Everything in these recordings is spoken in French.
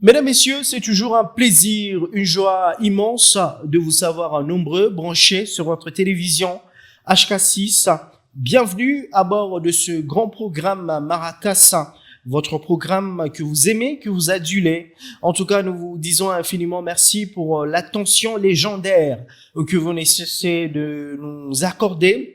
Mesdames, Messieurs, c'est toujours un plaisir, une joie immense de vous savoir nombreux branchés sur votre télévision HK6. Bienvenue à bord de ce grand programme Maracas, votre programme que vous aimez, que vous adulez. En tout cas, nous vous disons infiniment merci pour l'attention légendaire que vous n'avez cessé de nous accorder.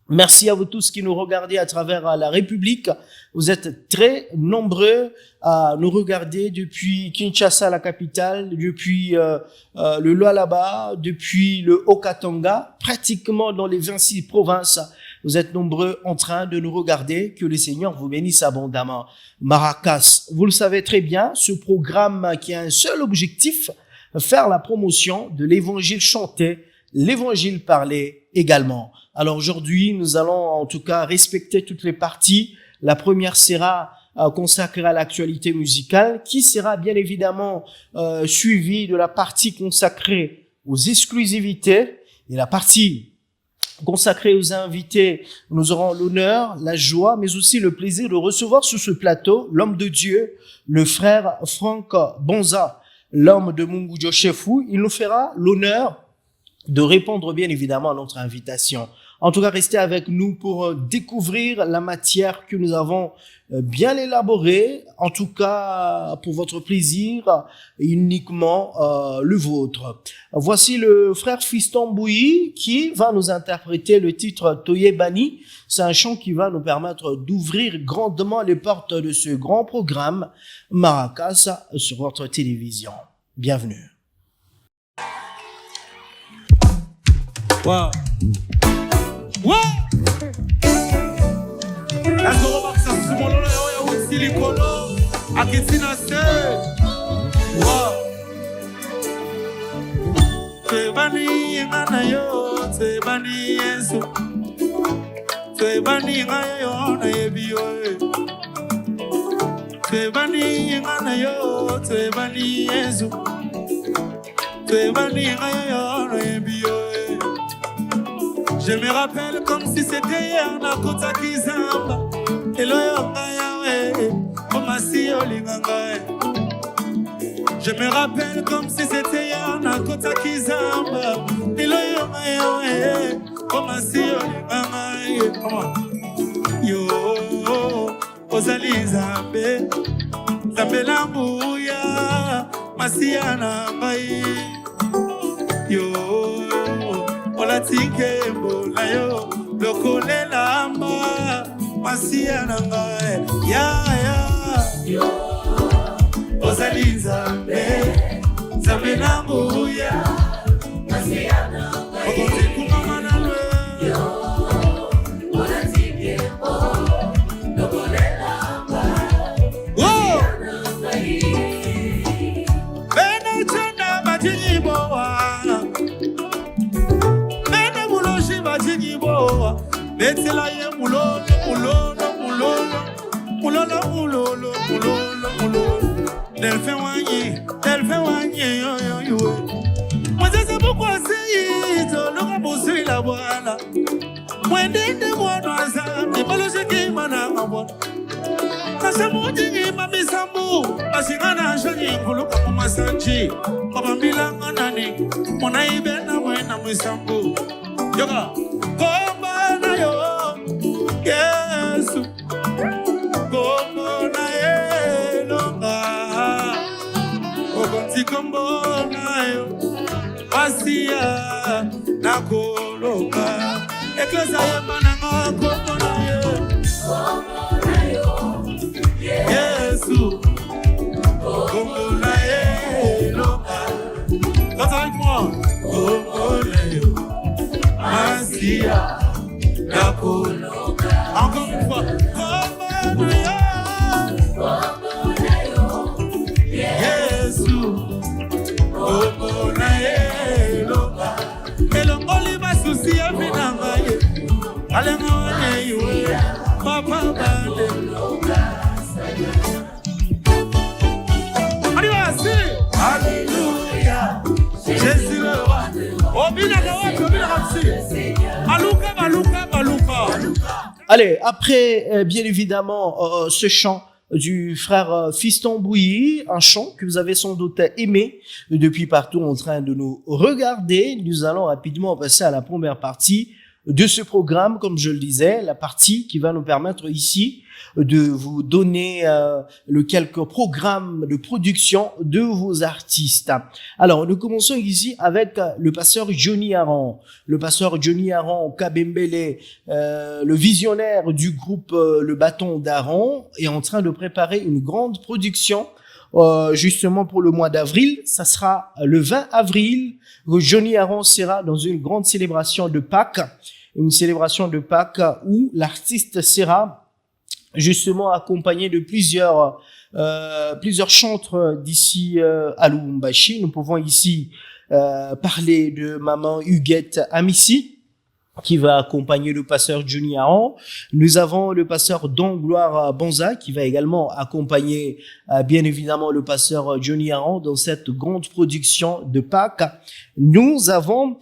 Merci à vous tous qui nous regardez à travers la République. Vous êtes très nombreux à nous regarder depuis Kinshasa, la capitale, depuis le Lualaba, depuis le Haut-Katanga, pratiquement dans les 26 provinces. Vous êtes nombreux en train de nous regarder. Que le Seigneur vous bénisse abondamment. Maracas, vous le savez très bien, ce programme qui a un seul objectif, faire la promotion de l'évangile chanté, l'évangile parlé également. Alors aujourd'hui, nous allons en tout cas respecter toutes les parties. La première sera consacrée à l'actualité musicale, qui sera bien évidemment suivie de la partie consacrée aux exclusivités. Et la partie consacrée aux invités, nous aurons l'honneur, la joie, mais aussi le plaisir de recevoir sur ce plateau l'homme de Dieu, le frère Franck Bonza, l'homme de Mungu Josephu. Il nous fera l'honneur de répondre bien évidemment à notre invitation. En tout cas, restez avec nous pour découvrir la matière que nous avons bien élaborée, en tout cas pour votre plaisir et uniquement le vôtre. Voici le frère Fiston Bouyi qui va nous interpréter le titre Toyebani. C'est un chant qui va nous permettre d'ouvrir grandement les portes de ce grand programme Maracas sur votre télévision. Bienvenue. Wow. Wow. Azo baksa sumolo ya utsili kolo akitina se. Wow. Tebani ngana yo, tebani Yesu. Tebani ngayo na yebiyo. Tebani ngana yo, tebani Yesu. Tebani ngayo na yebiyo. Je me rappelle comme si c'était hier na kota kizamba. Eloyo ngayawe, komasi olinganga. Je me rappelle comme si c'était hier na kota kizamba. Eloyo ngayawe, komasi olinganga. Yo, ozali zambe, zambe lambuya, masiana ngai. Yo. Ola tike mbola yo lokole lamba masia nanga ya yo ozali nzambe nzambe na mbuya masia nanga okote kumamana lwe yo ola tike mbola lokole lamba masia nanga bena chanda bajiboa Betela ye mulolo, mulolo, mulolo, mulolo, mulolo, mulolo, mulolo. Delphin wanye, yo. Moi c'est pourquoi c'est le rabosser la voile. Moi d'ende moi noisa, mais pas le jeter manama bon. Kasa mudi ma bisambu, asingana jani kulu kwa masanji. Baba milanga nani, mona ibena mwena bisambu. Yoga. Yesu komona elonga okonti kombona yo asia nakoloka eklesa yemananga komona yo Yesu komona elonga Chante avec moi komona yo asia nakoloka Encore une fois, Yesu, Omona Eloka, Elongoli basusi ya binanga ye, alenga wane iwe, papa bande. Alléluia, Jésus le roi, obina kawati, obina kapsi, aluka. Allez, après bien évidemment ce chant du frère Fiston Bouilly, un chant que vous avez sans doute aimé depuis partout en train de nous regarder. Nous allons rapidement passer à la première partie de ce programme, comme je le disais, la partie qui va nous permettre ici de vous donner le quelques programmes de production de vos artistes. Alors, nous commençons ici avec le pasteur Johnny Aron. Le pasteur Johnny Aron Kabembele, le visionnaire du groupe Le Bâton d'Aaron, est en train de préparer une grande production justement pour le mois d'avril. Ça sera le 20 avril. Johnny Aron sera dans une grande célébration de Pâques, une célébration de Pâques où l'artiste sera justement accompagné de plusieurs chantres d'ici à Lubumbashi. Nous pouvons ici parler de maman Huguette Amissi, qui va accompagner le pasteur Johnny Aron. Nous avons le pasteur Don Gloire Banza, qui va également accompagner bien évidemment le pasteur Johnny Aron dans cette grande production de Pâques. Nous avons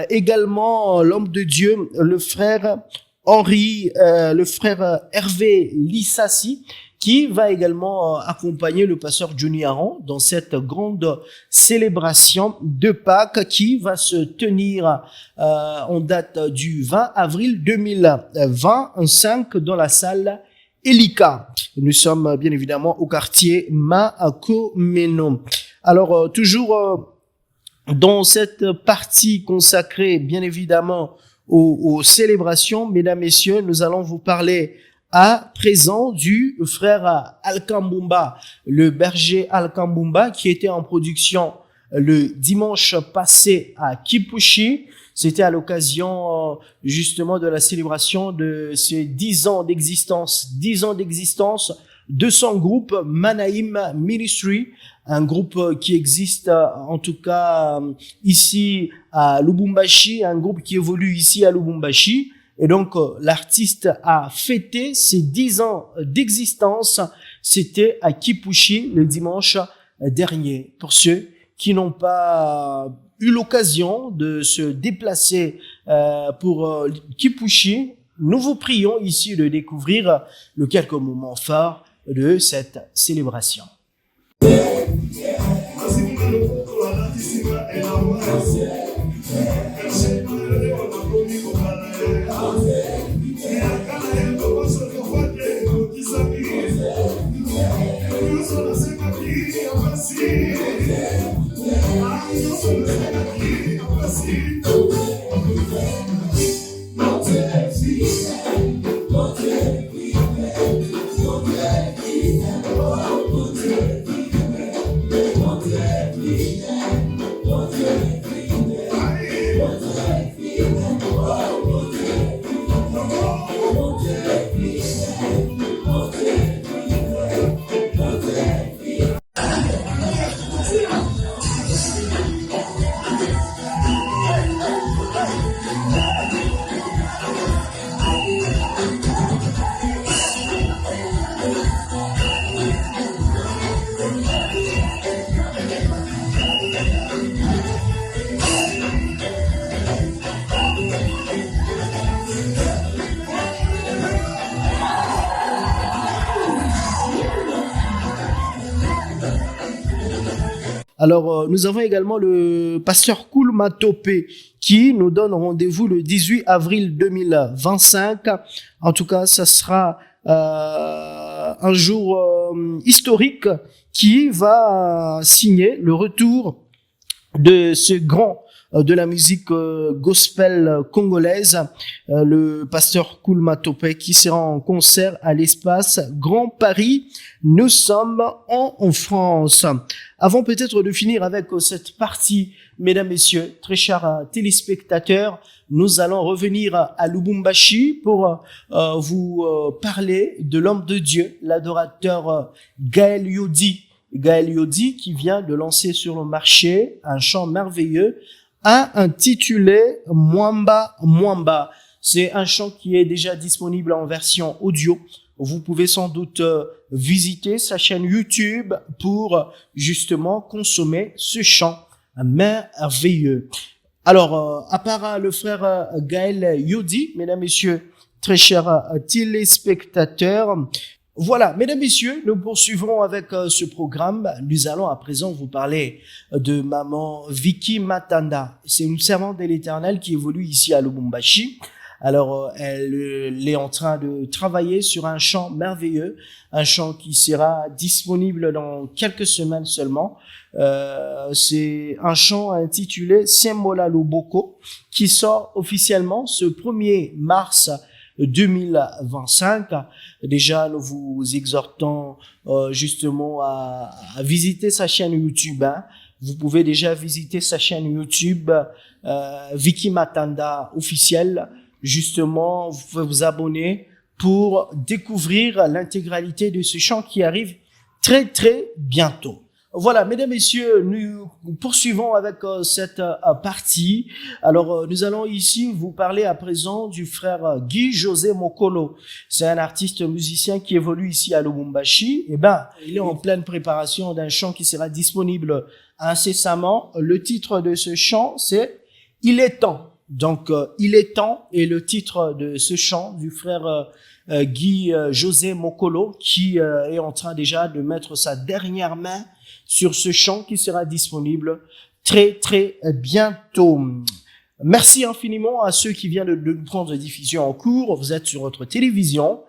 également l'homme de Dieu, le frère Henri, le frère Hervé Lissassi, qui va également accompagner le pasteur Johnny Aron dans cette grande célébration de Pâques qui va se tenir en date du 20 avril 2025 dans la salle Elika. Nous sommes bien évidemment au quartier Makomeno. Alors, toujours dans cette partie consacrée bien évidemment aux célébrations, mesdames, messieurs, nous allons vous parler à présent du frère Alkambumba, le berger Alkambumba qui était en production le dimanche passé à Kipushi. C'était à l'occasion justement de la célébration de ces 10 ans d'existence de son groupe Manaim Ministry, un groupe qui existe en tout cas ici à Lubumbashi, un groupe qui évolue ici à Lubumbashi. Et donc, l'artiste a fêté ses 10 ans d'existence. C'était à Kipushi le dimanche dernier. Pour ceux qui n'ont pas eu l'occasion de se déplacer pour Kipushi, nous vous prions ici de découvrir le quelques moments forts de cette célébration. Alors, nous avons également le pasteur Koulma Topé qui nous donne rendez-vous le 18 avril 2025. En tout cas, ça sera un jour historique qui va signer le retour de ce grand de la musique gospel congolaise, le pasteur Koulma Topé, qui sera en concert à l'espace Grand Paris. Nous sommes en France. Avant peut-être de finir avec cette partie, mesdames, messieurs, très chers téléspectateurs, nous allons revenir à Lubumbashi pour vous parler de l'homme de Dieu, l'adorateur Gaël Yodi. Gaël Yodi qui vient de lancer sur le marché un chant merveilleux intitulé Mwamba Mwamba. C'est un chant qui est déjà disponible en version audio. Vous pouvez sans doute visiter sa chaîne YouTube pour justement consommer ce chant merveilleux. Alors, à part le frère Gaël Yodi, mesdames, messieurs, très chers téléspectateurs, Voilà, mesdames, messieurs, nous poursuivons avec ce programme. Nous allons à présent vous parler de maman Vicky Matanda. C'est une servante de l'Éternel qui évolue ici à Lubumbashi. Alors, elle est en train de travailler sur un chant merveilleux, un chant qui sera disponible dans quelques semaines seulement. C'est un chant intitulé Sembola Loboko qui sort officiellement ce 1er mars 2025. Déjà, nous vous exhortons justement à visiter sa chaîne YouTube. Hein. Vous pouvez déjà visiter sa chaîne YouTube Vicky Matanda officielle. Justement, vous pouvez vous abonner pour découvrir l'intégralité de ce chant qui arrive très très bientôt. Voilà, mesdames, messieurs, nous poursuivons avec cette partie. Alors, nous allons ici vous parler à présent du frère Guy José Mokolo. C'est un artiste musicien qui évolue ici à Lubumbashi. Il est en pleine préparation d'un chant qui sera disponible incessamment. Le titre de ce chant, c'est « Il est temps ». Donc, il est temps, et le titre de ce chant du frère Guy José Mokolo, qui est en train déjà de mettre sa dernière main sur ce chant qui sera disponible très très bientôt. Merci infiniment à ceux qui viennent de nous prendre diffusion en cours. Vous êtes sur votre télévision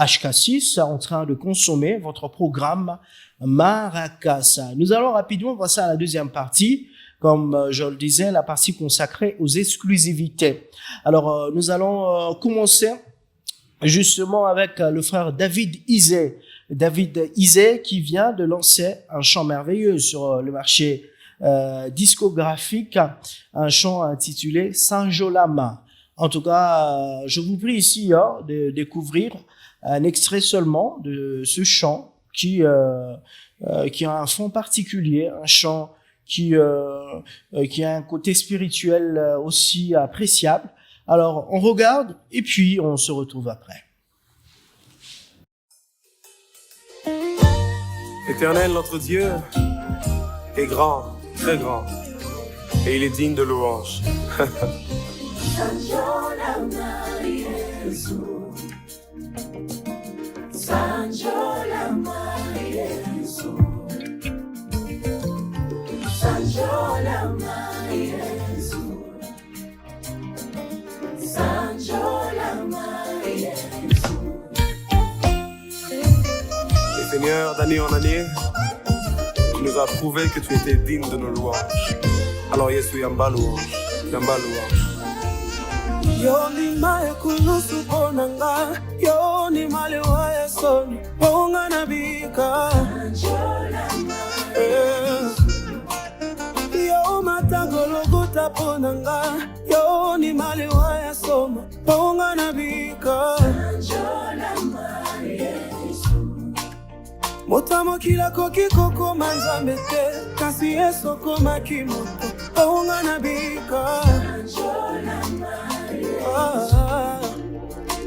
HK6 en train de consommer votre programme Maracas. Nous allons rapidement passer à la deuxième partie. Comme je le disais, la partie consacrée aux exclusivités. Alors, nous allons commencer justement avec le frère David Izé. David Izé qui vient de lancer un chant merveilleux sur le marché discographique, un chant intitulé Sanjolama. En tout cas, je vous prie ici de découvrir un extrait seulement de ce chant qui a un fond particulier, un chant qui a un côté spirituel aussi appréciable. Alors, on regarde et puis on se retrouve après. Éternel, notre Dieu, est grand, très grand, et il est digne de louange. Et Seigneur, d'année en année, tu nous as prouvé que tu étais digne de nos louanges. Alors Yesu, yamba louange, yamba louange. Yoni mae kulusu ponanga, yoni male waya soni, ponga nabika. Yo matango loguta ponanga, yoni male waya soma, ponga nabika. Motamo kila koki koko manzambete, kasi yeso koma kimoto, ponga nabika.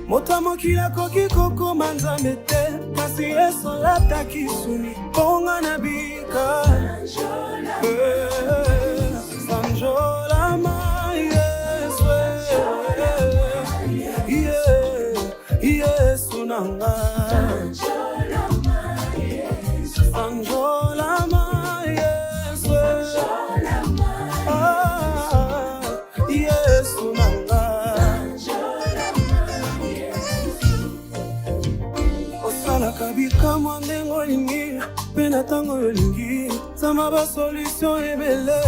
Motamo kila koki koko manzambete, kasi yeso lata kisuni, ponga nabika. Sanjolama yesu, yesu nanga. Sanjolama yesu, yesu nanga. Osala kabika mwandengo lingi, pena tango yolingi, sama ba solution ebele.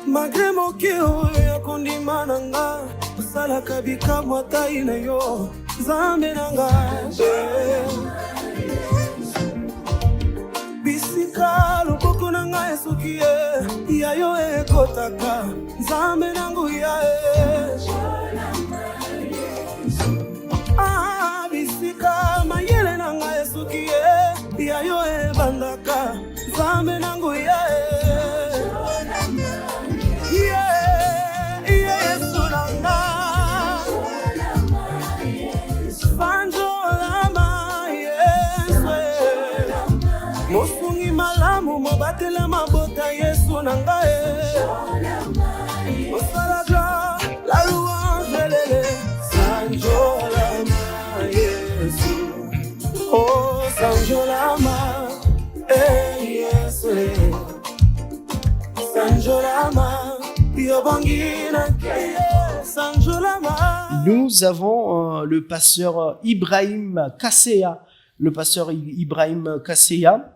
Magre mokeo ya kondima nanga, osala kabika mwatai na yo, zambe nanga. Bisika loboko nanga esukie, ya yo ekotaka, zambe nangu ya bisika mayele nanga esukie, ya yo ebandaka, zambe nangu ya yesu nanga. Sanjolama yesu, mosungi malamu mobatela mabota yesu nanga. Osalaga la louange lele, Sanjola. sanjolama yobongina ke sanjolama. Nous avons le pasteur Ibrahim Kasseya, le pasteur Ibrahim Kasseya,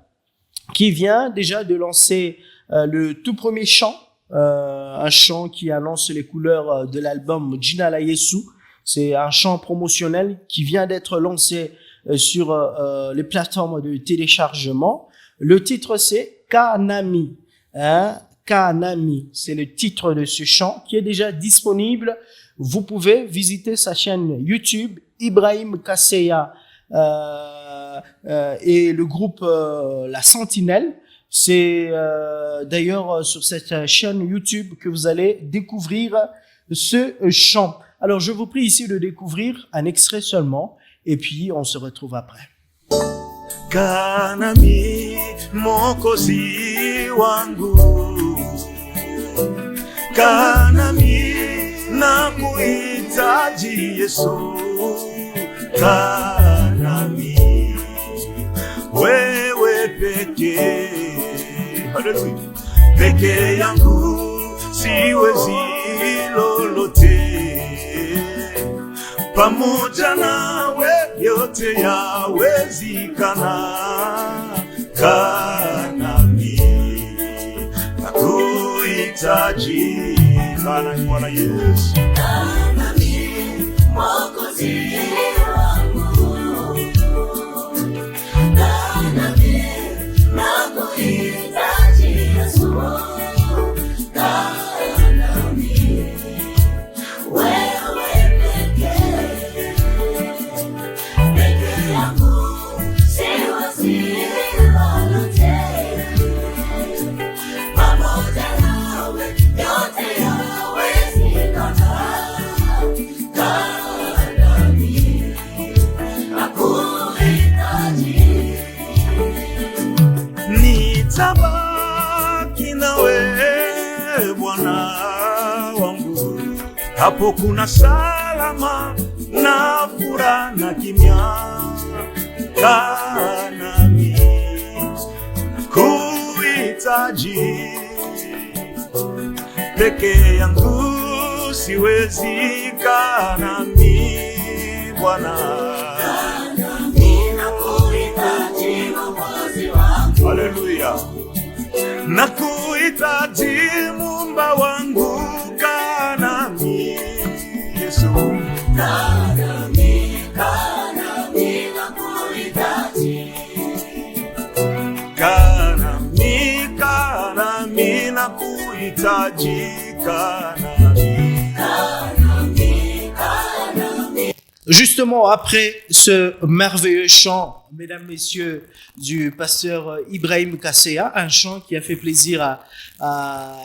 qui vient déjà de lancer le tout premier chant, un chant qui annonce les couleurs de l'album Jinala Yesu. C'est un chant promotionnel qui vient d'être lancé sur les plateformes de téléchargement. Le titre c'est Kanami. Kanami, c'est le titre de ce chant qui est déjà disponible. Vous pouvez visiter sa chaîne YouTube, Ibrahim Kasseya, et le groupe La Sentinelle. C'est d'ailleurs sur cette chaîne YouTube que vous allez découvrir ce chant. Alors je vous prie ici de découvrir un extrait seulement et puis on se retrouve après. Kanami mokozi wangu, Kanami nakuhitaji Yesu, Kanami wewe pekee, haleluya, peke yangu siwezi lolote, pamoja nawe yote yawezekana. Kanami nakuhitaji, Kanami Bwana Yesu, Kanami Mwokozi wangu, Kanami nakuhitaji Yesu, Kanami wewe pekee, peke yangu siwezi lolote, pamoja nawe yote yawezekana. Kanami nakuhitaji, nitabaki nawe Bwana wangu, hapo kuna salama na furaha na kimya. Kanami kuhitaji, peke yangu siwezi. Kanami Bwana, nakuhitaji Mwokozi wangu, haleluya, nakuhitaji Muumba wangu. Kanami Yesu, Kanami nakuhitaji, Kanami nakuhitaji, Kanami. Justement, après ce merveilleux chant, mesdames, messieurs, du pasteur Ibrahim Kasseya, un chant qui a fait plaisir à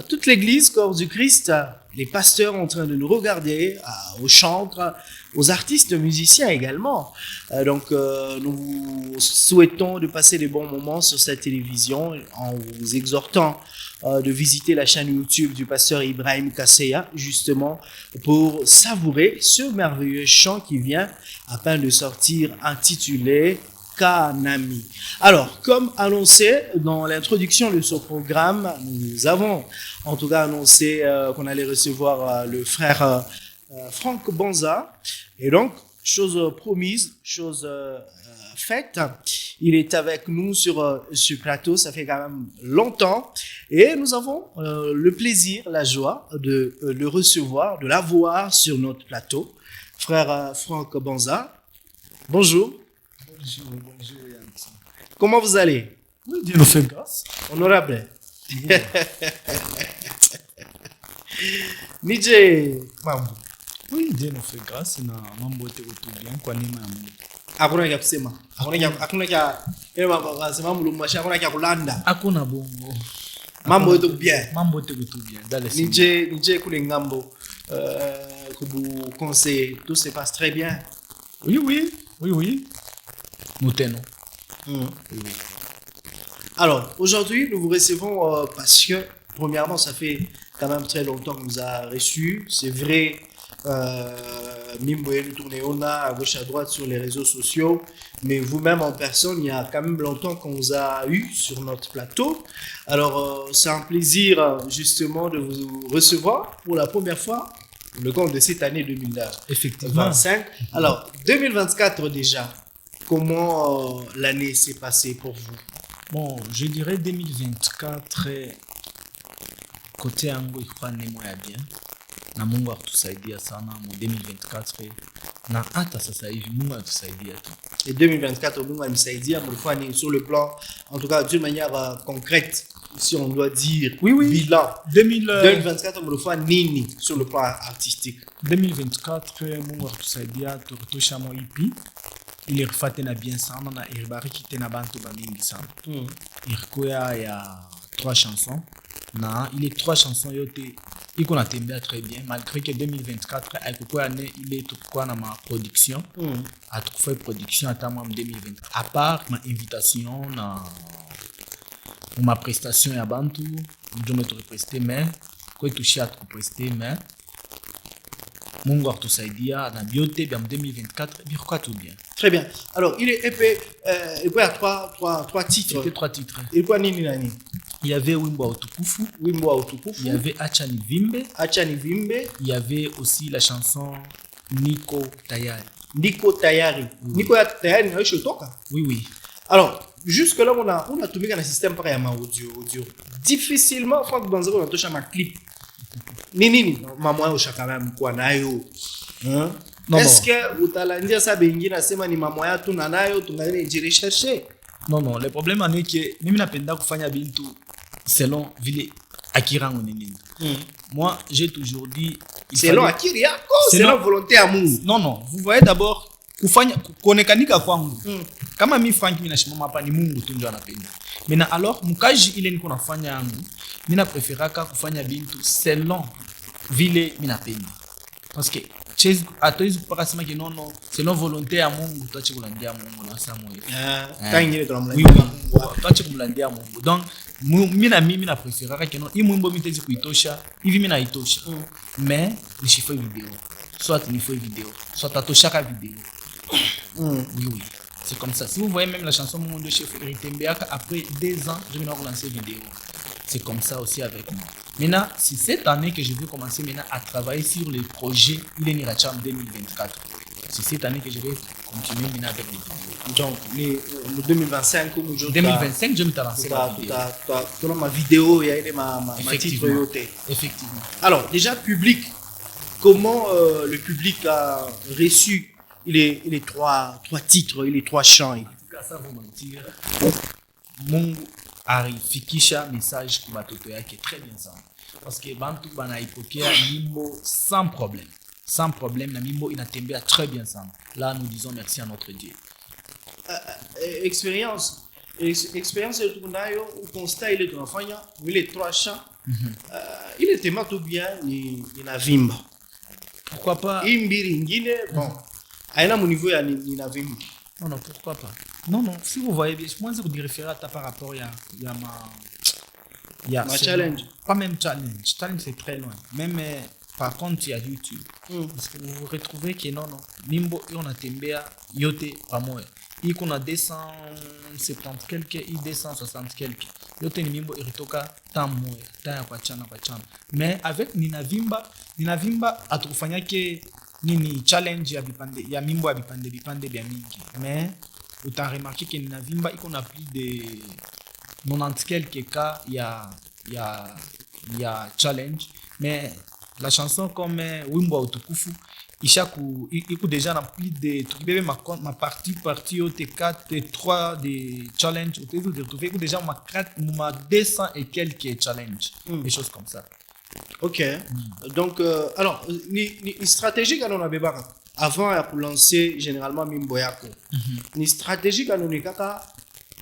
toute l'église, corps du Christ, les pasteurs en train de nous regarder, aux chantres, aux artistes, musiciens également. Donc, nous vous souhaitons de passer des bons moments sur cette télévision en vous exhortant de visiter la chaîne YouTube du pasteur Ibrahim Kasseya, justement pour savourer ce merveilleux chant qui vient à peine de sortir, intitulé Kanami. Alors, comme annoncé dans l'introduction de ce programme, nous avons en tout cas annoncé qu'on allait recevoir le frère Franck Banza. Et donc, chose promise, chose faite. Il est avec nous sur ce plateau, ça fait quand même longtemps. Et nous avons le plaisir, la joie de le recevoir, de l'avoir sur notre plateau. Frère Franck Banza, bonjour. Bonjour, Yanson. Comment vous allez? Oui, Dieu nous fait grâce. Honorable. Nije mambo. Oui, Dieu nous fait grâce na mambo yote kutu bien kwa neema ya Mungu. Hakuna ya kusema. Hakuna ya sema mulumasha, hakuna ya kulanda. Hakuna bongo. Mambo yote bien. Mambo yote kutu bien. Dans les Nije kule ngambo kubu conseil, tout se passe très bien. Oui. Nous tenons. Oui. Alors, aujourd'hui, nous vous recevons parce que, premièrement, ça fait quand même très longtemps qu'on nous a reçus. C'est vrai, Mimbo et tournez on a à gauche à droite sur les réseaux sociaux, mais vous-même en personne, il y a quand même longtemps qu'on vous a eu sur notre plateau. Alors, c'est un plaisir justement de vous recevoir pour la première fois pour le compte de cette année 2025. Alors, 2024 déjà, comment l'année s'est passée pour vous? Bon, je dirais 2024 côté yangu ilikuwa ni moya bien na Mungu atusaidia sana mu 2024 na hata sasa hivi Mungu atusaidia tu. Et 2024 Mungu amsaidia mlikuwa ni sur le plan en tout cas d'une manière concrète si on doit dire bilan 2024 mlikuwa nini sur le plan artistique? 2024 Mungu atusaidia tukutosha mo EP ile rifate na bien sana na iribariki tena bantu bamingi sana. Irikoya ya 3 chansons na il est 3 chansons yote iko na tembea très bien malgré que 2024 aikokuwa ane ile tukua na ma production atukufai production ata moi 2024 à part ma invitation na ma prestation ya bantu ndio metureprester mais kwa tushia tukuprester mais Mungu atusaidia na biote bya 2024 birukwa tout bien. Très bien. Alors, il est épais et puis il y a trois titres. C'était 3 titres. Et quoi nini nani? Il y avait Wimbo wa Utukufu, il y avait Acha Nivimbe, il y avait aussi la chanson Niko Tayari. Niko Tayari. Niko Tayari na toka. Oui. Alors, jusque là on a tout mis dans le système par ya audio. Difficilement Frank Banzero on touche ma clip. Nini mama yao shaka même kwa nayo. Hein? Est-ce que utalandia ça bengi na sema ni mama yao tu na nayo tungalie jiri chercher? Non, le problème est que mimi napenda kufanya bintu selon vile akirango nini. Moi, j'ai toujours dit selon akiri yako, selon volonté ya Mungu. Non, vous voyez d'abord kufanya kuonekanika kwangu. Kama mimi Frank mimi nashimama hapa ni Mungu tu ndio anapenda. Mena alors mkaji ile niko nafanya yangu, mimi na preferaka kufanya bintu selon vile mimi napenda. Parce que hatuwezi kupaka sema ki non selon volonté ya Mungu tuache kulandia Mungu na saa moja. Tangile tunamlandia Mungu. Tuache kumlandia Mungu. Donc mimi na preferaka ki non hii mwimbo mitezi kuitosha, hivi mimi naitosha. Mais nishifai video. Soit ni fai video, soit tatoshaka video. Oui. C'est comme ça. Si vous voyez même la chanson Mon Dieu chef Ritembeaka après 2 ans, je vais relancer vidéo. C'est comme ça aussi avec moi. Maintenant, c'est cette année que je vais commencer maintenant à travailler sur les projets Ileni Racham 2024. C'est cette année que je vais continuer maintenant avec les vidéos. Donc, le 2025 comme aujourd'hui. 2025, je vais te lancer la vidéo. Tu as ma vidéo, il y a ma titre. Effectivement. Alors, déjà, public, comment le public a reçu les 3 titres, les 3 chants? Ça vous mentir. Mungu arifikisha message kwa batoto yake très bien sana. Parce que bantu banaipokea mimbo sans problème na mimbo inatembea très bien sana. Là nous disons merci à notre Dieu. Expérience yetu kunayo constat ile tunafanya ile 3 chants. Ile tema tout bien ni inavimba. Pourquoi pas imbiri ingine bon aina mu niveau ya inavimba. Non, pourquoi pas? Non, si vous voyez bien, moi je vous référer à par rapport ma challenge. Pas même challenge. Challenge c'est très loin. Même par contre il y a YouTube. Parce que vous retrouvez que non. Mimbo on a tembea yote pamoja. Iko na 270 quelques, 260 quelques. Yote ni mimbo iritoka tamoja, taya kwa chana. Mais avec Ninavimba atukufanya ke nini challenge ya mimbo ya bipande bya mingi. Mais uta remarqué que Ninavimba iko na plus de 90 quelques cas ya challenge. Mais la chanson comme Wimbo wa Utukufu iko déjà na plus de tukibebe ma partie au T4 T3 de challenge vous retrouver déjà ma 200 et quelques challenge des choses comme ça. OK. Donc alors ni stratégie quand on a bébara avant pour lancer généralement mimbo yako. Ni stratégie quand on est kaka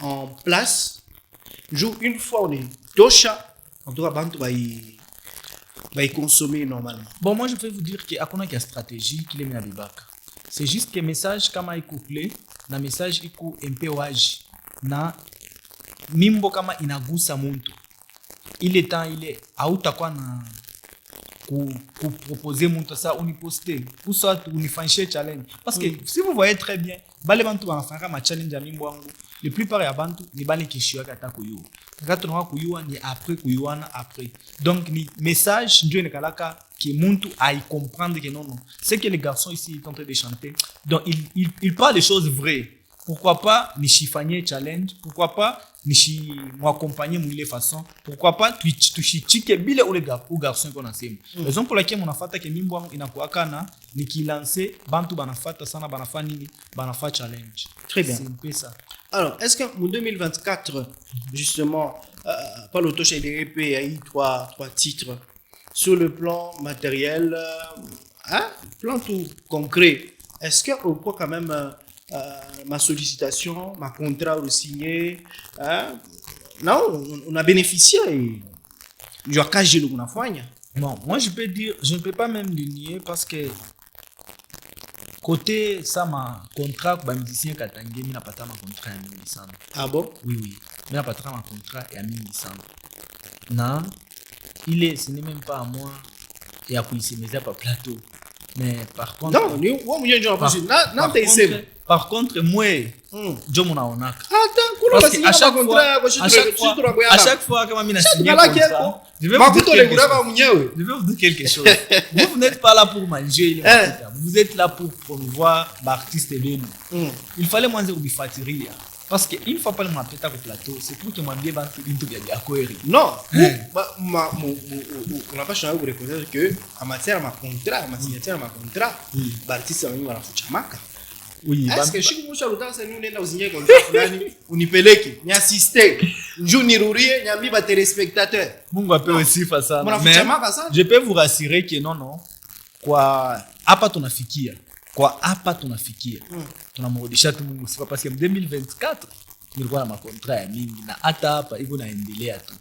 en place jour une fois on est tosha on doit bantu y consommer normalement. Bon, moi je vais vous dire qu'il y a une stratégie qui est mis à bibaka. C'est juste que message kama couplé, na message iko MPOage na mimbo kama inagusa muntu. Ile temps ile hautakuwa proposer mon ça on y poster ou soit on y faire challenge parce que si vous voyez très bien bale bantu banafanya ma challenge ya mimbo wangu le plupart ya bantu ni bale kishio kata kuyu kata tunakuwa kuyua ni après kuyuana après donc ni message ndio ni kalaka que muntu aille comprendre que non c'est que les garçons ici sont en train de chanter donc il parle des choses vraies. Pourquoi pas nishifanyie challenge, pourquoi pas nishi m'accompagner mwile façon, pourquoi pas tushitike bile ule garçon qu'on a sema. Raison pour laquelle mon afata ke mimbo wangu inakuwaka na nikilancer bantu banafata sana banafa nini banafa challenge. Très bien. C'est un peu ça. Alors, est-ce qu'en 2024, justement, Paulo Tosh a eu trois titres sur le plan matériel, plan tout concret. Est-ce qu'on peut quand même ma sollicitation, ma contrat signé, non, on a bénéficié. Je vais cacher le gouvernement. Bon, moi je peux dire, je ne peux pas même le nier parce que côté ça ma contrat pour musicien Katangue, mina pas ma contrat à 1100. Ah bon? Oui. Mina pas ma contrat à 1100. Non, ce n'est même pas à moi et à quoi il s'est mis pas plateau. Mais par contre par contre moi je mon aonaka à chaque fois que mimi signé contrat je vais vous dire quelque chose vous n'êtes pas là pour manger vous êtes là pour promouvoir l'artiste de nous il fallait moins dire bifatiri parce que une fois pas le mapeta au plateau c'est pour que moi bien bantu bintu ya koeri non on n'a pas changé pour reconnaître que en matière ma contrat ma signature ma contrat l'artiste a mis wanafuchamaka oui parce que shiku musha rutansa ni unaenda uzinye contrat fulani unipeleke ni assister njoo nirurie nyambi ba téléspectateurs Mungu apewe sifa sana wanafuchamaka sana je peux vous rassurer que non kwa hapa tunafikia tunamrudisha tu Mungu sifa parce que 2024 nilikuwa na makontra ya mingi na hata hapa iko naendelea tu.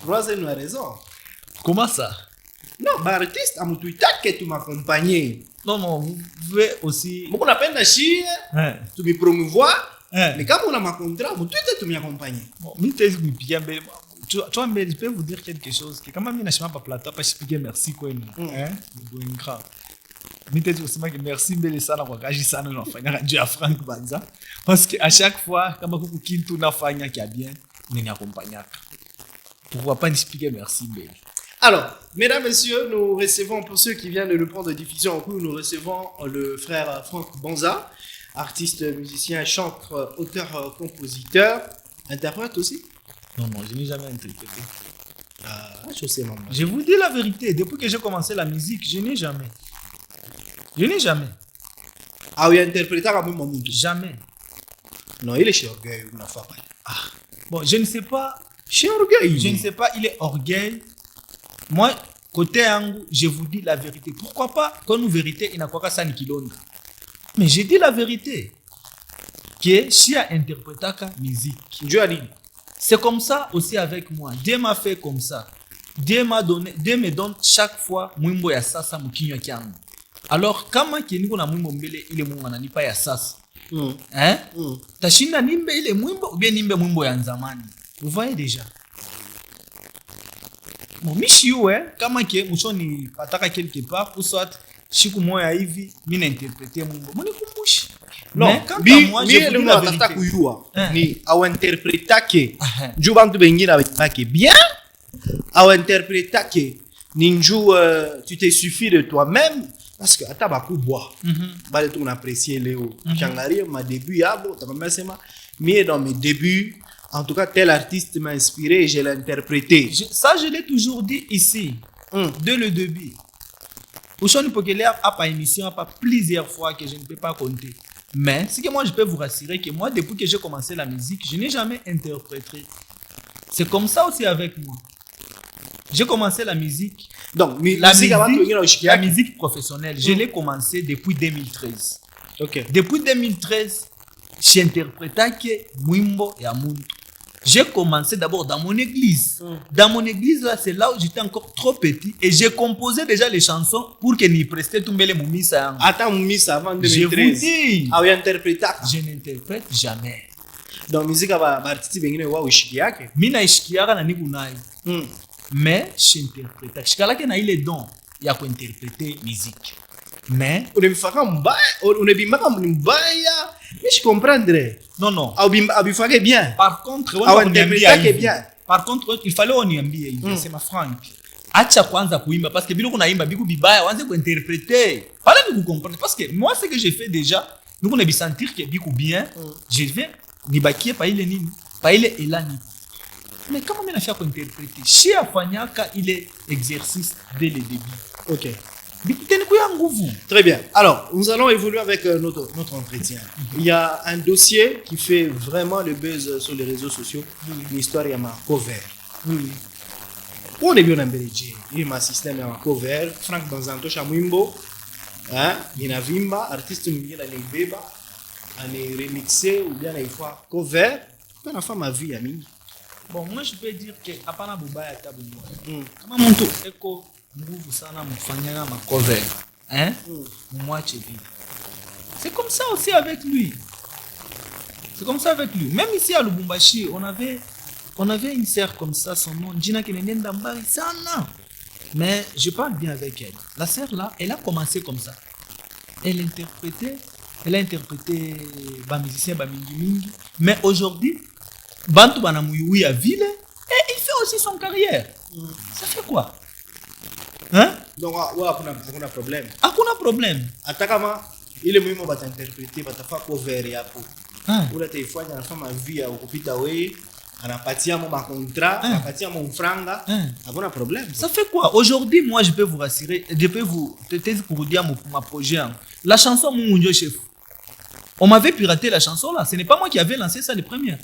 Rosa nous a raison. Comment ça? Non, bah artiste à mon Twitter que tu m'accompagnes. Non, vous pouvez aussi. Moi on appelle la Chine. Tu me promouvoir. Mais quand on a ma contrat, mon Twitter tu m'accompagnes. Bon, mais tu me piquer belle. Tu vois, mais je peux vous dire quelque chose que quand même il n'a pas plateau pas expliquer merci quoi hein nitezi kusema que merci mbele sana kwa kazi sana unafanya radio ya Frank Banza parce que à chaque fois kama kuku kitu unafanya kia bien nini accompagnaka pourquoi pas expliquer merci mbele. Alors, mesdames, messieurs, nous recevons, pour ceux qui viennent de nous prendre de diffusion en cours, nous recevons le frère Frank Banza, artiste, musicien, chanteur, auteur, compositeur, interprète aussi. Non, je n'ai jamais interprété. Je sais, maman. Je vous dis la vérité, depuis que j'ai commencé la musique, je n'ai jamais. Ah oui, interprété comme mon monde. Jamais. Non, il est chez Orgueil, une fois. Bon, je ne sais pas. Chez Orgueil. Je ne sais pas, il est Orgueil. Moi, côté Angu, je vous dis la vérité. Pourquoi pas, quand nous vérité, il n'a pas qu'à ça ni kilonda. Mais j'ai dit la vérité. Que si a interprété la musique. Dieu a dit. C'est comme ça aussi avec moi. Dieu m'a fait comme ça. Dieu me donne chaque fois mwimbo ya sasa mukinywa kyangu. Alors kama kiniko na mwimbo mbele ile Mungu ananipa ya sasa. Tashinda nimbe ile mwimbo ou bien nimbe mwimbo ya nzamani. Vous voyez déjà. Bon mishiwe kama ke mushoni pataka quelque part ou soit siku moya hivi mimi nainterpréter mwimbo. Munikumbushe. Non, moi je vous dis la vérité. Ni au interpréta que njoo bantu bengine abetake bien, au interpréta que ninjou tu te suffis de toi-même parce que ata bakubwa. Bale tu apprécier Léo. Changaria ma début yabo, ta mama sema mais dans mes débuts en tout cas tel artiste m'a inspiré et je l'ai interprété. Ça je l'ai toujours dit ici dès le début. Ushoni Pokele a pas émission pas plusieurs fois que je ne peux pas compter. Mais ce que moi je peux vous rassurer que moi depuis que j'ai commencé la musique, je n'ai jamais interprété. C'est comme ça aussi avec moi. J'ai commencé la musique. Donc la musique professionnelle, je l'ai commencé depuis 2013. OK. Depuis 2013, j'interprétais que mwimbo ya muntu. J'ai commencé d'abord dans mon église. Dans mon église, là, c'est là où j'étais encore trop petit. Et j'ai composé déjà les chansons pour que n'y prestaient tout les moumissa. Attends, moumissa avant 2013. Je vous dis. Ah oui, interpréta. Je n'interprète jamais. Donc musique aba artiste bengine wa ushiki yake. Mina ishikiaka na niku nayo. Mais j'interprète. Shikalake na ile don ya kuinterpréter musique. Mais Unebifaka mbaya, unebimaka mbaya. Mais je comprendrais. non. Abifake bien. Par contre, bien. Par contre, il fallait oniambie hivi. Sema Frank. Acha kwanza kuimba parce que bilo kunaimba biku bibaya wanze kuinterpréter. Fallait biku comprendre parce que moi ce que j'ai fait déjà, nous on a bien sentir que biku bien, je vais nibakie pa ile nini? Pa ile elani. Mais comment on a fait pour interpréter? Chez afanyaka ile exercice dès le début. OK. Très bien. Alors, nous allons évoluer avec notre entretien. Il y a un dossier qui fait vraiment le buzz sur les réseaux sociaux. L'histoire de ma cover. On est bien en Belgique. Il y a un système de cover. Frank Banzanto Chamwimbo. Il y a Vimba, artiste qui a beba, un remixé ou bien il faut cover. On a fait ma vie, ami. Bon, moi je peux dire que apana bubaya tabu. Kama mtu eko nguvu sana mfanyana ma cover, hein? Mwache vile. C'est comme ça aussi avec lui. C'est comme ça avec lui. Même ici à Lubumbashi, on avait une sœur comme ça, son nom Gina Kenenda Mbari sana. Mais je parle bien avec elle. La sœur là, elle a commencé comme ça. Elle a interprété ba musicien ba mingi. Mais aujourd'hui, Bantu Banamuyui à ville et il fait aussi son carrière. Ça fait quoi? Hein? Donc, hakuna problème. Hakuna problème. Atakama ile muhimu batainterprete batafa cover yapo. Ula taifanya anafanya vie ya kupita wewe, anapatia mo contrat, anapatia mo franga. Hakuna problème. Ça fait quoi? Aujourd'hui, moi je peux vous rassurer, je peux vous pour dire ma projet. La chanson Mungunjo Chef. On m'avait piraté la chanson là, ce n'est pas moi qui avais lancé ça les premières.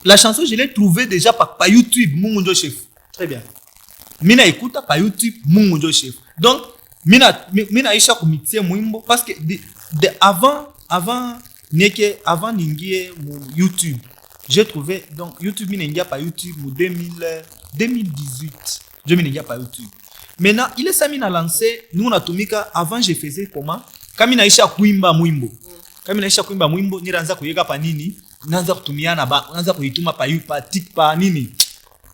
La chanson, je l'ai trouvée déjà par YouTube, Mungunjo Chef. Très bien. Mina écoute par YouTube, Mungunjo Chef. Donc, mina isha ko mixer mwimbo parce que avant ningie YouTube, j'ai trouvé donc YouTube mina par YouTube en 2018. Je mina par YouTube. Maintenant, il est ça mina lancé, nous on a tumika avant je faisais comment? Quand mina isha kuimba mwimbo. Quand mina isha kuimba mwimbo, niranza kuyeka pa nini? Naanza kutumiana naanza kuituma pa nini?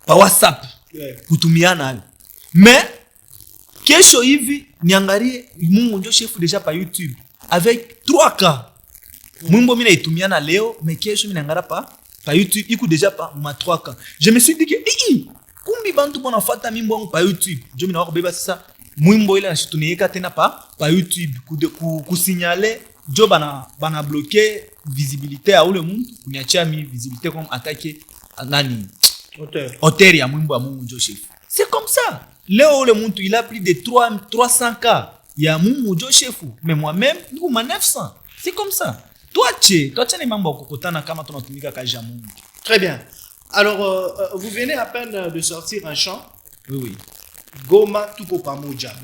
Pa WhatsApp. Kutumiana. Mais kesho hivi niangalie Mungunjo Chef déjà pa YouTube avec 3K. Mwimbo mimi naitumiana leo, mais kesho mimi naangalia pa YouTube iko déjà pa ma 3K. Je me suis dit que kumbi bantu bona fata mimbo pa YouTube. Je mimi na beba sasa mwimbo ile nashitunieka tena pa YouTube ku signaler jo bana bloquer visibilité à ule mtu kuniachia mi visibilité comme attaquer nani auteur ya mwimbo ya Mungunjo Chef. C'est comme ça. Léo le mtu il a plus de 300K ya Mungunjo Chef, mais moi-même niko ma 900. C'est comme ça. Toi tu ni mambo kokotana kama tunatumika kazi ya Mungu. Très bien. Alors vous venez à peine de sortir un chant. Oui. Goma Tuko Pamoja.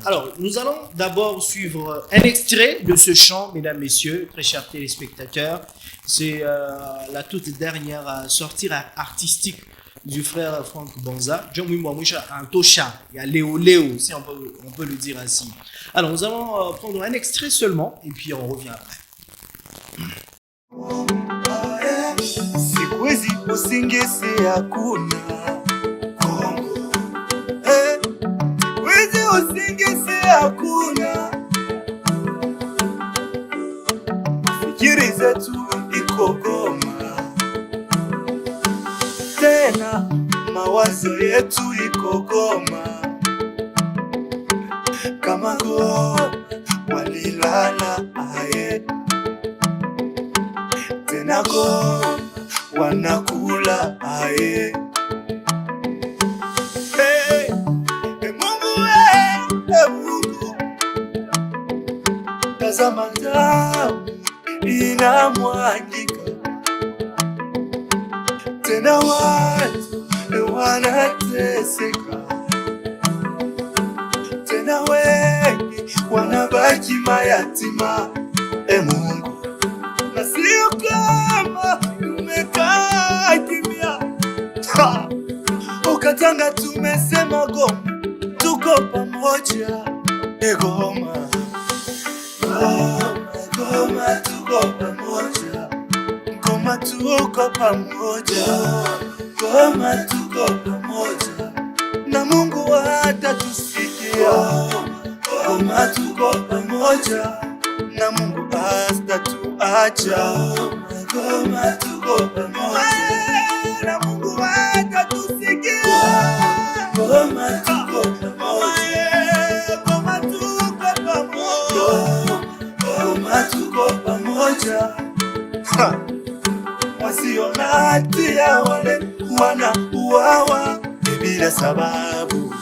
Alors, nous allons d'abord suivre un extrait de ce chant, mesdames, messieurs, très chers téléspectateurs. C'est la toute dernière sortie artistique du frère Frank Banza. John Mouimouamusha Antosha, il y a Léo, si on peut le dire ainsi. Alors, nous allons prendre un extrait seulement et puis on revient après. Sikwezi usingisi hakuna usingisi hakuna, fikiri zetu iko Goma, tena mawazo yetu iko Goma, kama Goma walilala aye, tena Goma wanakula aye. Tazama damu inamwagika, tena watu wanateseka, tena wengi wanabaki mayatima. Mungu, na sio kama tumekaa kimya, ukatanga tumesema Goma tuko pamoja. Goma tuko pamoja, Goma tuko pamoja, Goma tuko pamoja, na Mungu atatusikia. Goma tuko pamoja, na Mungu hatatuacha. Goma tuko pamoja, na Mungu atatusikia. Goma tuko pamoja, Goma tuko pamoja, Goma tuko pamoja. Wasiona hatia wale wanauawa bila sababu.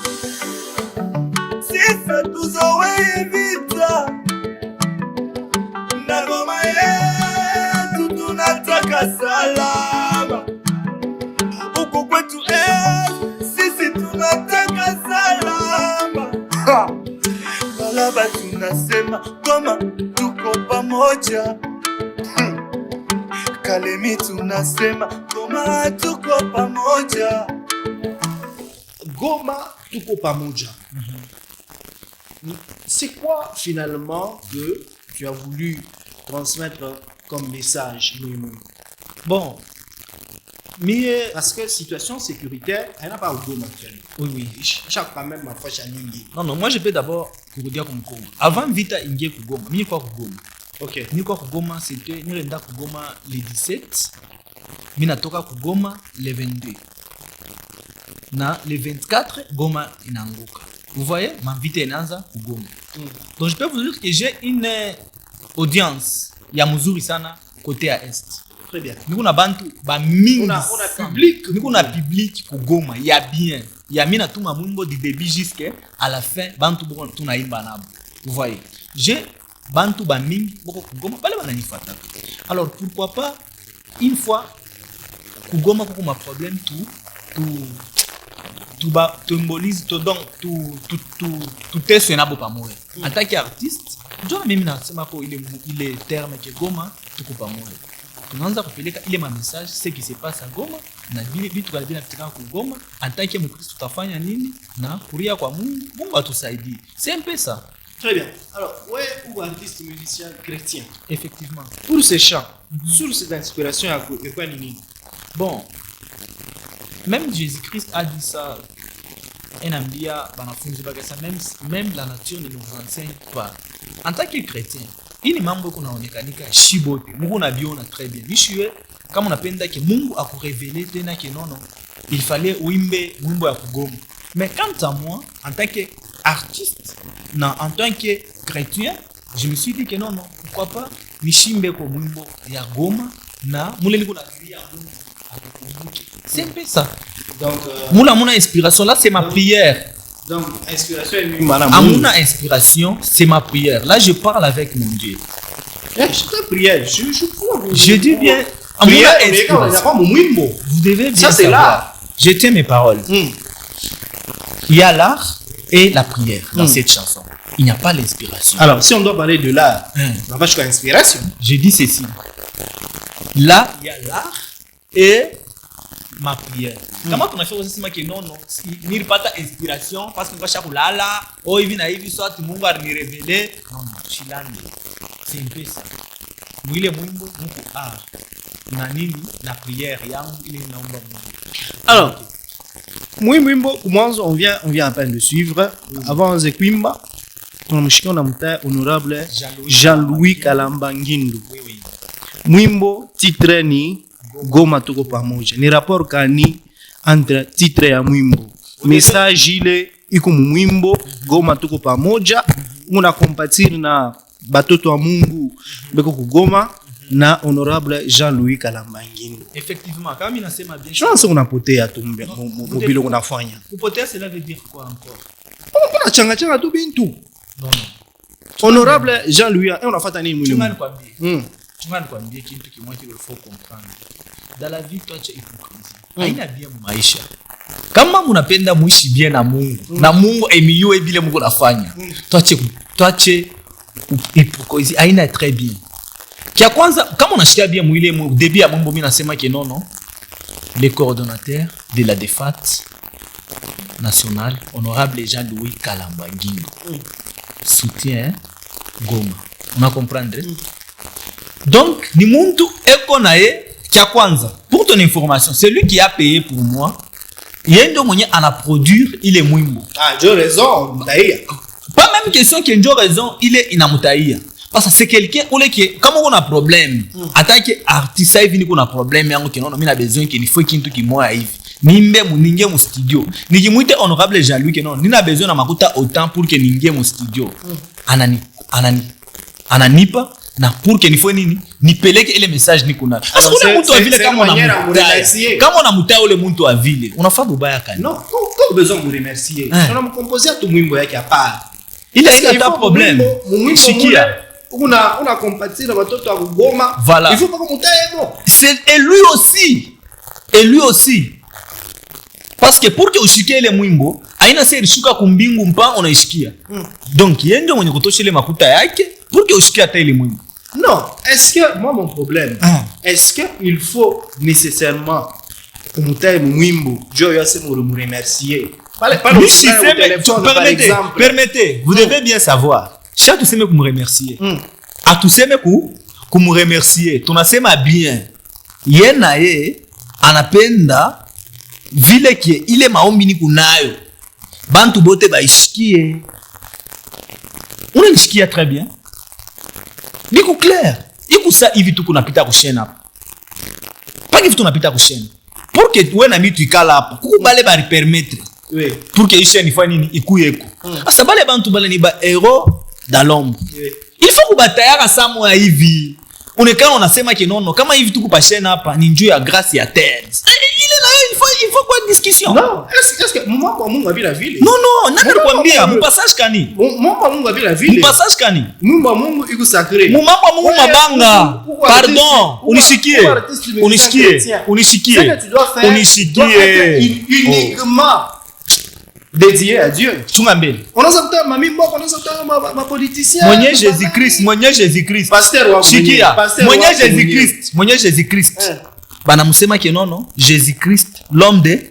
Sisi tuzoee vita na Goma yetu tunataka salama. Huko kwetu sisi tunataka salama. Balaba tunasema Goma tuko pamoja. Kalemi tunasema Goma tuko pamoja. Goma tuko pamoja. C'est quoi finalement que tu as voulu transmettre comme message, Mouimou? Bon, mais Parce que situation sécuritaire, elle n'a pas au Goma. oui. Chaque fois même ma fois Chanindi. Non, moi je peux d'abord kurudia kumkongo. Avant vita ingie kugoma, mimi kwa kugoma. Ok. Niko kugoma, c'était nilienda kugoma le 17. Mimi natoka kugoma le 22. Na le 24 Goma inaanguka. Vous voyez, ma vita inaanza kugoma. Donc je peux vous dire que j'ai une audience ya mzuri sana côté à est. Très bien. Niko na bantu ba mingi. On a public. Niko na public kugoma ya bien. Ya mina natuma mwimbo du début jusqu'à la fin bantu boko tunaimba nabo. Vous voyez, j'ai bantu ba mingi boko kugoma bale bananifata. Alors pourquoi pas une fois kugoma kuko ma problème tout ba tombolise tout donc tout est senabo pamoja. En tant qu'artiste, ndio mimi nasema ko ile terme que Goma tuko pamoja. Tunaanza kupeleka ile ma message ce qui se passe à Goma na vile vitu kali vinapitika ku Goma. En tant que Mkristo tutafanya nini na kuria kwa Mungu atusaidie. C'est un peu ça. Très bien. Alors, ouais, ou artiste musicien chrétien. Effectivement. Pour ces chants, sur cette inspiration, il y a quoi nini? Bon, même Jésus-Christ a dit ça. Enambia banafunzi bakasa même la nature ne nous enseigne pas. En tant que chrétien, ini mambo kunaonekanika shibote. Mungu nabiona très bien. Bishwe kama unapenda ke Mungu akureveler tena ke nono, il fallait uimbe mwimbo ya kugoma. Mais quant à moi, en tant que artiste, non, en tant que chrétien, je me suis dit que non, pourquoi pas nishimbe ko mwimbo ya goma na mule niko na ya Mungu akukumbuke. C'est un peu ça. Donc, mon inspiration là, c'est ma prière. Donc, inspiration, mon inspiration, c'est ma prière. Là, je parle avec mon Dieu. Je te prière, je crois. Je dis bien, prière, vous devez bien ça, c'est là. Je tiens mes paroles. Il y a l'art et la prière dans cette chanson. Il n'y a pas l'inspiration. Alors, si on doit parler de l'art, on va jusqu'à l'inspiration. Je dis ceci. Là, il y a l'art et ma prière. Comment on a fait aussi que non, ni pas ta inspiration parce que on va chercher là, oh il vient à y soit Mungu a me révéler. Non, chilani. C'est un peu ça. Mwile mwimbo muko art. Na nini na prière yangu ile naomba Mungu. Alors, mwimbo mwanzo on vient à peine de suivre. Avant Zekwimba, on a monté honorable Jean-Louis Kalamba Ngindu. Oui. Mwimbo titre ni Goma tuko pamoja. Ni rapport kani entre titre ya mwimbo. Message ile iko mwimbo Goma tuko pamoja. Una compatir na batoto wa Mungu beko kugoma na honorable Jean-Louis Kalamba Ngindu. Effectivement, kama mimi nasema bien. Je pense qu'on a potea tumbe mobile qu'on a fanya. Kupotea cela veut dire quoi encore? On a changa tu bintu. Non. Honorable Jean-Louis, on a fait un Tu m'as nikwambie kitu kimoja qu'il faut comprendre. Dans la vie, toi tu es hypocrisie. Haina bien maisha. Kama mnapenda muishi bien na Mungu, na Mungu emiyue bila Mungu nafanya. Toi tu hypocrisie. Haina très bien. Kia kwanza kama unashikia bien mwile mu début ya mambo mimi nasema ke non. Le coordonnateur de la défense nationale, honorable Jean-Louis Kalamba Ngindu. Soutien Goma. On a comprendre? Donc ni muntu eko naye Tia kwanza, pour ton information, c'est lui qui a payé pour moi. Yendo mwenye ana produire ile mwimbo. Ah, j'ai raison, mtaia. Pas même question que ndio raison, ile inamutaia. Parce que c'est quelqu'un ule qui kama kuna problème, atake artiste hivi niko na problème yangu kinaona mimi na besoin qu'il faut kintu kimoya hivi. Nimbe muninge mu studio. Nikimuite honorable Jean-Louis kinaona nina besoin na makuta autant pour que ninge mu studio. Ananipa na pour que nifue nini nipeleke ile message niko na. Parce que ule mtu wa vile kama unamutai ule mtu wa vile unafaa bubaya kani. Non, comme besoin de remercier. On a composé tout mwimbo yake hapa. Il a pas problème. Shikia. Una compatir na watoto wa Goma. Voilà. Il faut pas commenter bon. C'est et lui aussi. Et lui aussi. Parce que pour que ushikie ile mwimbo, aina sasa ilishuka kumbingu mpa unaishikia. Donc yeye ndio mwenye kutosha ile makuta yake pour que ushikie hata ile mwimbo. Non, est-ce que moi mon problème, est-ce que il faut nécessairement commenter mwimbo, Joe yase me remercier. Pas le téléphone par exemple. Permettez, vous devez bien savoir. Chaque tuseme kumremercier. Atuseme kumremercier. Tunasema bien. Yena ye anapenda vile kie ile maombi ni kunayo. Bantu bote baishikie. Unanishikia très bien. Niko clair. Iko sa hivi tu kunapita kushena hapa. Pas hivi tunapita kushena. Pour que wewe na mimi tuikala hapa. Kukubale ba permettre. Oui. Pour que isheni ifanye nini ikuyeko. Asa bale bantu bale ni ba héros dans l'ombre. Oui. Il faut kubatayaka samwa hivi. Unekana unasema kinono kama hivi tukupashena hapa ni njoo ya grâce ya terre. Il faut quoi discussion? Non, est-ce que moi kwa Mungu bila vile? Non, nani alikwambia mpasage kani? Moi Mungu bila vile. Mpasage kani? Mungu iko sacré. Mungu mabanga. Pardon, unishikie. Uniquement dédié à Dieu. Chunga mbele. Unaweza kutoa mami mboko, unaweza kutoa ma politicien. Mwenye Jésus-Christ. Pasteur wa Shikia. Mwenye Jésus-Christ. Bana musema ke non, Jésus-Christ, l'homme de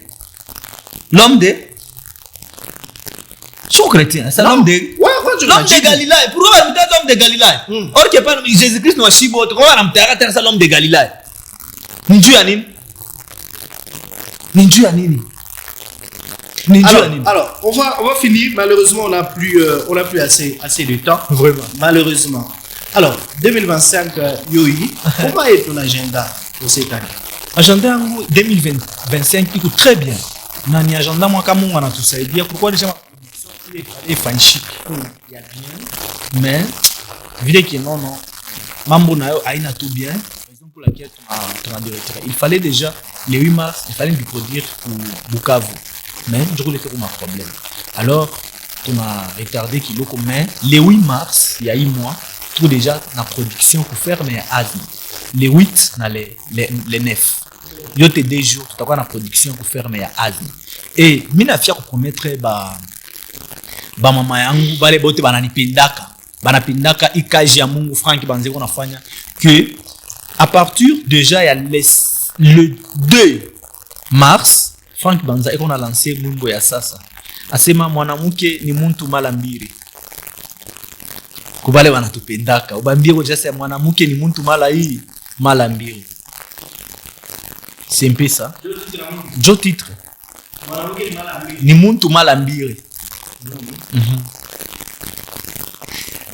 Chou chrétien, c'est l'homme de Galilée. Pourquoi on dit l'homme de Galilée? Or que pas Jésus-Christ no shibo, pourquoi on dit c'est l'homme de Galilée? Ninju ya nini? Alors, on va finir. Malheureusement, on n'a plus assez de temps. Vraiment. Malheureusement. Alors, 2025, Yoi, comment est ton agenda pour cette année? Agenda 2025 iko très bien. Na ni agenda mwaka Mungu anatusaidia pourquoi déjà il est fanchique. Il y a bien. Mais vile que non mambo nayo haina tout bien. Raison pour laquelle tu m'as directeur. Il fallait déjà le 8 mars, il fallait me produire pour Bukavu. Mais je voulais faire un problème. Alors, tu m'as retardé kilo mais le 8 mars, il y a 1 mois, tout déjà la production pour faire mais à les 8 na les 9. Yote 2 jours tutakuwa na production pour faire mais à et mina fiya ku promettre ba mama yangu bale bote banapindaka ikaji ya Mungu Frank banzeko nafanya que à partir déjà ya le 2 mars Frank Banza eko na lancer mwimbo ya sasa asema mwanamke ni muntu mala mbili kubale wanatupendaka ubambie kwa sasa mwanamke ni muntu mala mbili. C'est un peu ça. Jo titre. Ni muntu mala mbili.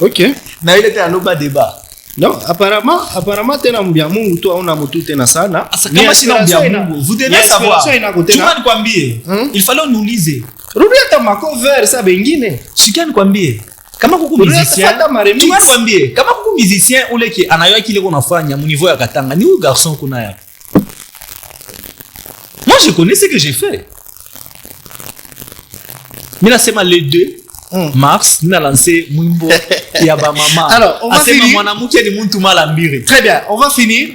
OK. Na ile tena loba débat. Non, apparemment tena mbia Mungu tu hauna mtu tena sana. Kama sina mbia Mungu, vous devez savoir. Chuma nikwambie. Il fallait nous lise. Rudi hata macover sa bengine. Shikia nikwambie. Kama kuku musicien. Chuma nikwambie. Kama kuku musicien ule ki anayoa kile unafanya mu niveau ya Katanga, ni huyu garçon kuna ya. Moi je connais ce que j'ai fait. Mina sema le 2 mars, mina lancé mwimbo ya ba mama. Alors, on va finir. Mwanamke ni muntu mala mbili. Très bien, on va finir.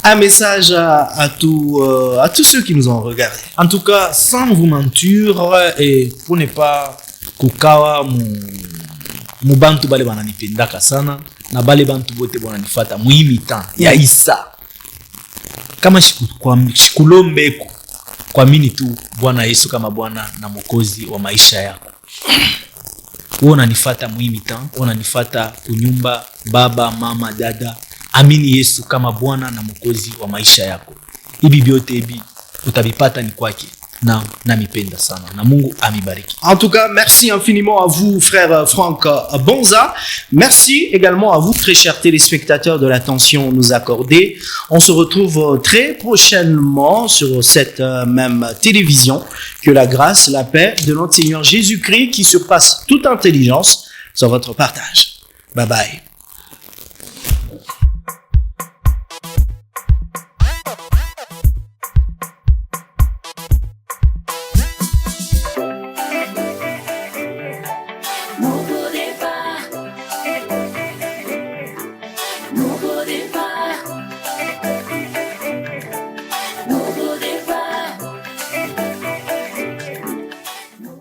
Un message à tous ceux qui nous ont regardés. En tout cas, sans vous mentir et pour ne pas kukawa mu bantu bale bananipendaka sana na bale bantu bote bananifata muhimita ya Isa. Kama shikulombeko kuamini tu Bwana Yesu kama Bwana na Mwokozi wa maisha yako. Wewe unanifata muhimita, unanifata kunyumba baba, mama, dada, amini Yesu kama Bwana na Mwokozi wa maisha yako. Hivi vyote hivi utavipata ni kwake. Na namipenda sana na Mungu amibariki. En tout cas, merci infiniment à vous, frère Franck Bonza. Merci également à vous, très chers téléspectateurs, de l'attention nous accordée. On se retrouve très prochainement sur cette même télévision. Que la grâce, la paix de notre Seigneur Jésus-Christ, qui surpasse toute intelligence, soit votre partage. Bye bye.